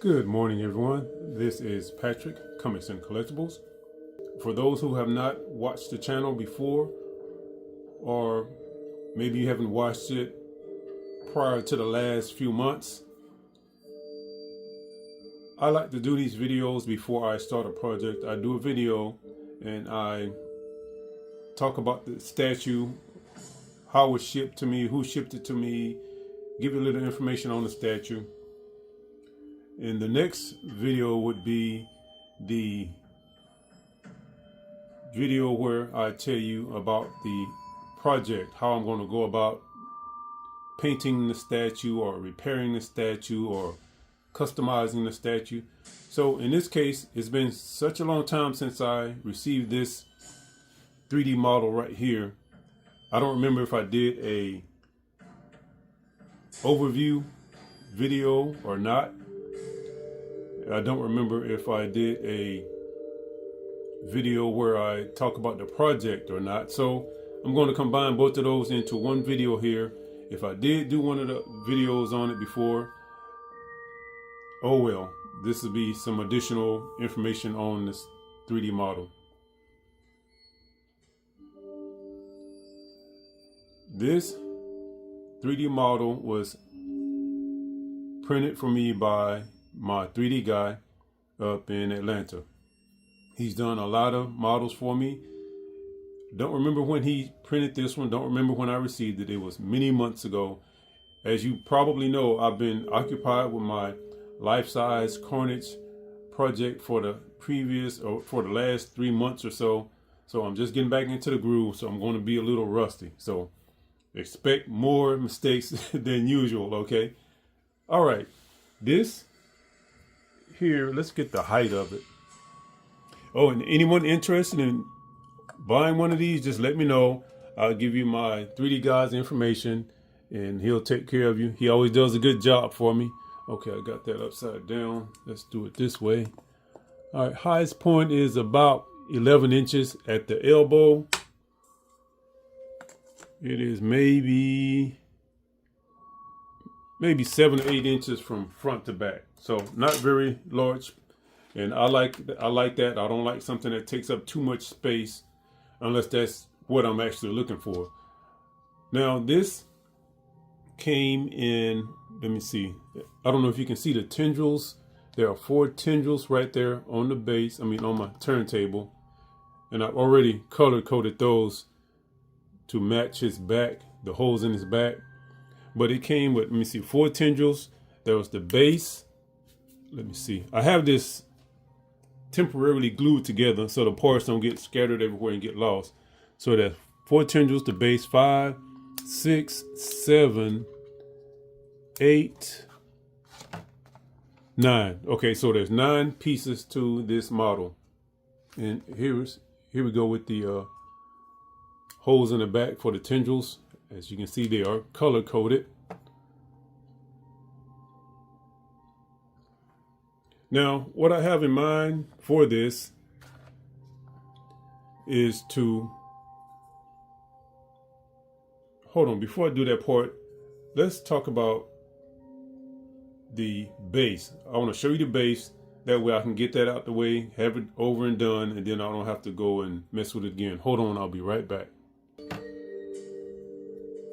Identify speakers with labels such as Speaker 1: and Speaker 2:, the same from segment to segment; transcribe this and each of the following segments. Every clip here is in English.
Speaker 1: Good morning, everyone. This is Patrick, Comics and Collectibles. For those who have not watched the channel before, or maybe you haven't watched it prior to the last few months, I like to do these videos before I start a project. I do a video and I talk about the statue, how it was shipped to me, who shipped it to me, give you a little information on the statue. And the next video would be the video where I tell you about the project, how I'm going to go about painting the statue or repairing the statue or customizing the statue. So in this case, it's been such a long time since I received this 3D model right here. I don't remember if I did a overview video or not. I don't remember if I did a video where I talk about the project or not. So I'm going to combine both of those into one video here. If I did do one of the videos on it before, oh well, this will be some additional information on this 3D model. This 3D model was printed for me by my 3D guy up in Atlanta. He's done a lot of models for me. Don't remember when he printed this one. Don't remember when I received it. It was many months ago. As you probably know, I've been occupied with my life-size Carnage project for the last 3 months or so. So I'm just getting back into the groove. So I'm going to be a little rusty. So expect more mistakes than usual, okay? All right. This here, let's get the height of it. Oh, and anyone interested in buying one of these, just let me know. I'll give you my 3D guy's information and he'll take care of you. He always does a good job for me. Okay, I got that upside down. Let's do it this way. All right, highest point is about 11 inches at the elbow. It is maybe 7 or 8 inches from front to back. So not very large. And I like that. I don't like something that takes up too much space unless that's what I'm actually looking for. Now this came in, let me see. I don't know if you can see the tendrils. There are 4 tendrils right there on the base, on my turntable. And I've already color coded those to match his back, the holes in his back. But it came with, 4 tendrils. There was the base. Let me see. I have this temporarily glued together so the parts don't get scattered everywhere and get lost. So that's 4 tendrils, the base, 5, 6, 7, 8, 9. Okay, so there's 9 pieces to this model. And here we go with the holes in the back for the tendrils. As you can see, they are color coded. Now, what I have in mind for this is to, hold on, before I do that part, let's talk about the base. I want to show you the base. That way I can get that out the way, have it over and done, and then I don't have to go and mess with it again. Hold on, I'll be right back.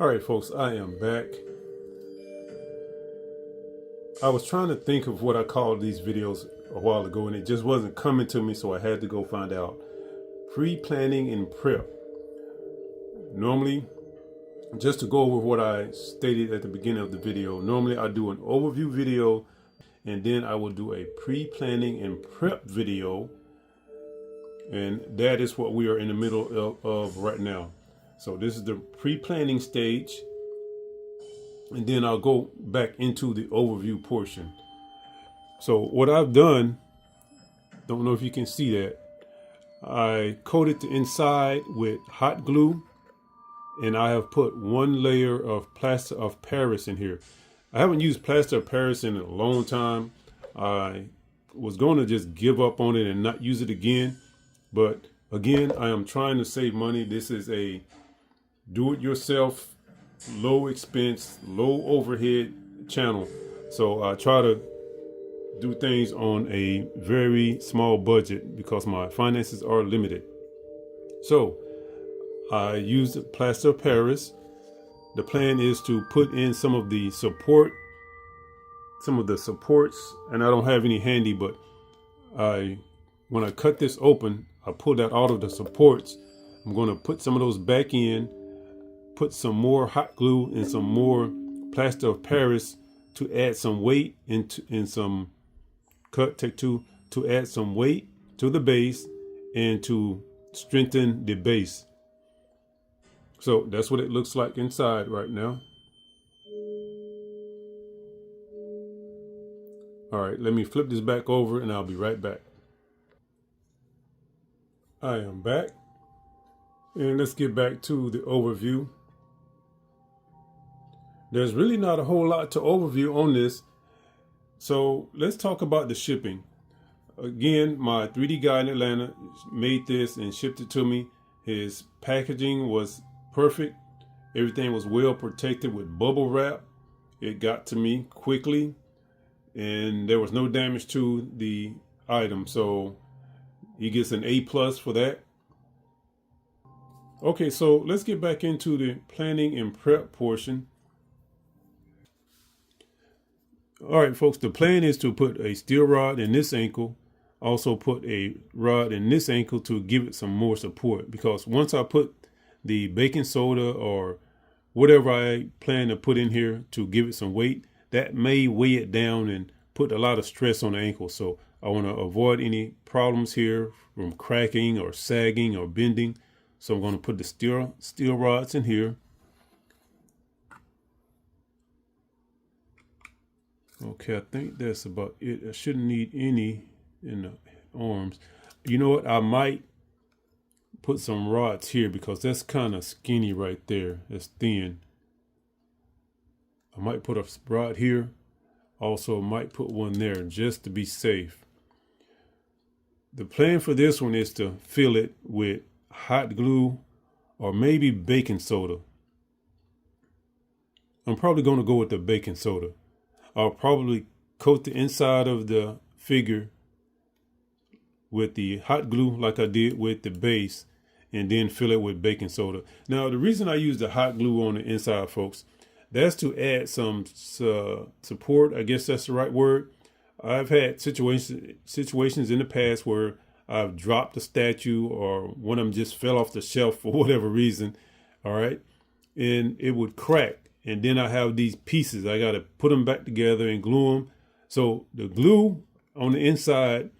Speaker 1: All right, folks, I am back. I was trying to think of what I called these videos a while ago, and it just wasn't coming to me, so I had to go find out. Pre-planning and prep. Normally, just to go over what I stated at the beginning of the video, normally I do an overview video, and then I will do a pre-planning and prep video, and that is what we are in the middle of right now. So this is the pre-planning stage. And then I'll go back into the overview portion. So what I've done, don't know if you can see that, I coated the inside with hot glue, and I have put 1 layer of plaster of Paris in here. I haven't used plaster of Paris in a long time. I was going to just give up on it and not use it again. But again, I am trying to save money. This is a do-it-yourself, low expense, low overhead channel. So I try to do things on a very small budget because my finances are limited. So I used plaster of Paris. The plan is to put in some of the supports, and I don't have any handy, but when I cut this open, I pulled out all of the supports. I'm going to put some of those back in, put some more hot glue and some more plaster of Paris to add some weight and some take two to add some weight to the base and to strengthen the base. So that's what it looks like inside right now. All right, let me flip this back over and I'll be right back. I am back, and let's get back to the overview. There's really not a whole lot to overview on this. So let's talk about the shipping. Again, my 3D guy in Atlanta made this and shipped it to me. His packaging was perfect. Everything was well protected with bubble wrap. It got to me quickly and there was no damage to the item. So he gets an A+ for that. Okay, so let's get back into the planning and prep portion. All right, folks, the plan is to put a steel rod in this ankle, also put a rod in this ankle to give it some more support, because once I put the baking soda or whatever I plan to put in here to give it some weight, that may weigh it down and put a lot of stress on the ankle. So I want to avoid any problems here from cracking or sagging or bending. So I'm going to put the steel rods in here. Okay, I think that's about it. I shouldn't need any in the arms. You know what? I might put some rods here because that's kind of skinny right there. That's thin. I might put a rod here. Also might put one there just to be safe. The plan for this one is to fill it with hot glue or maybe baking soda. I'm probably going to go with the baking soda. I'll probably coat the inside of the figure with the hot glue like I did with the base, and then fill it with baking soda. Now, the reason I use the hot glue on the inside, folks, that's to add some support. I guess that's the right word. I've had situations in the past where I've dropped a statue or one of them just fell off the shelf for whatever reason. All right. And it would crack. And then I have these pieces. I got to put them back together and glue them. So the glue on the inside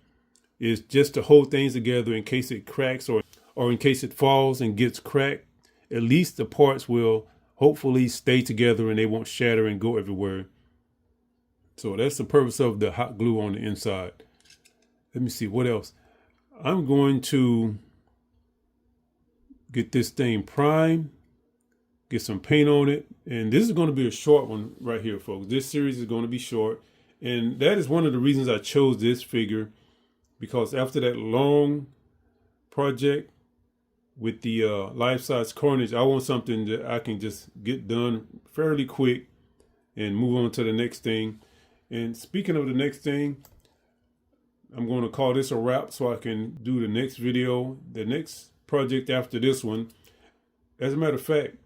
Speaker 1: is just to hold things together in case it cracks or in case it falls and gets cracked. At least the parts will hopefully stay together and they won't shatter and go everywhere. So that's the purpose of the hot glue on the inside. Let me see what else. I'm going to get this thing primed, get some paint on it. And this is going to be a short one right here, folks. This series is going to be short. And that is one of the reasons I chose this figure, because after that long project with the life-size Carnage, I want something that I can just get done fairly quick and move on to the next thing. And speaking of the next thing, I'm going to call this a wrap so I can do the next video, the next project after this one. As a matter of fact,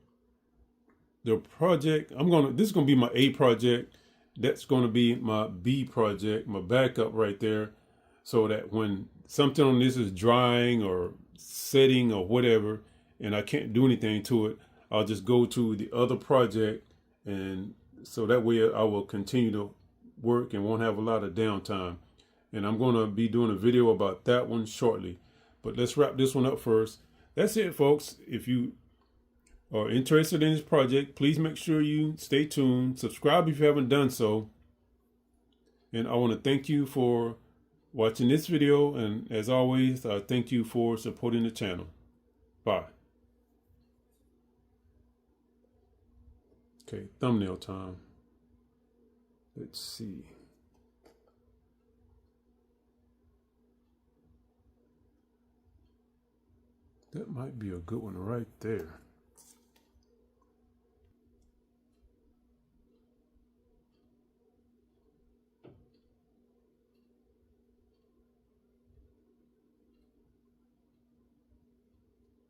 Speaker 1: the project this is going to be my A project. That's going to be my B project, my backup right there. So that when something on this is drying or setting or whatever, and I can't do anything to it, I'll just go to the other project. And so that way I will continue to work and won't have a lot of downtime. And I'm going to be doing a video about that one shortly. But let's wrap this one up first. That's it, folks. If you are interested in this project, please make sure you stay tuned. Subscribe if you haven't done so. And I want to thank you for watching this video. And as always, I thank you for supporting the channel. Bye. Okay, thumbnail time. Let's see. That might be a good one right there.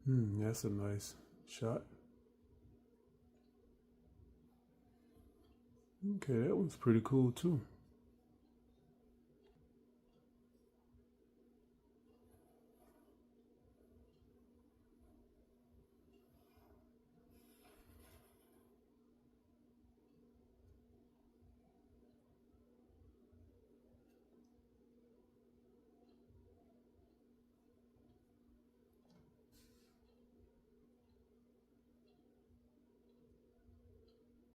Speaker 1: That's a nice shot. Okay, that one's pretty cool too.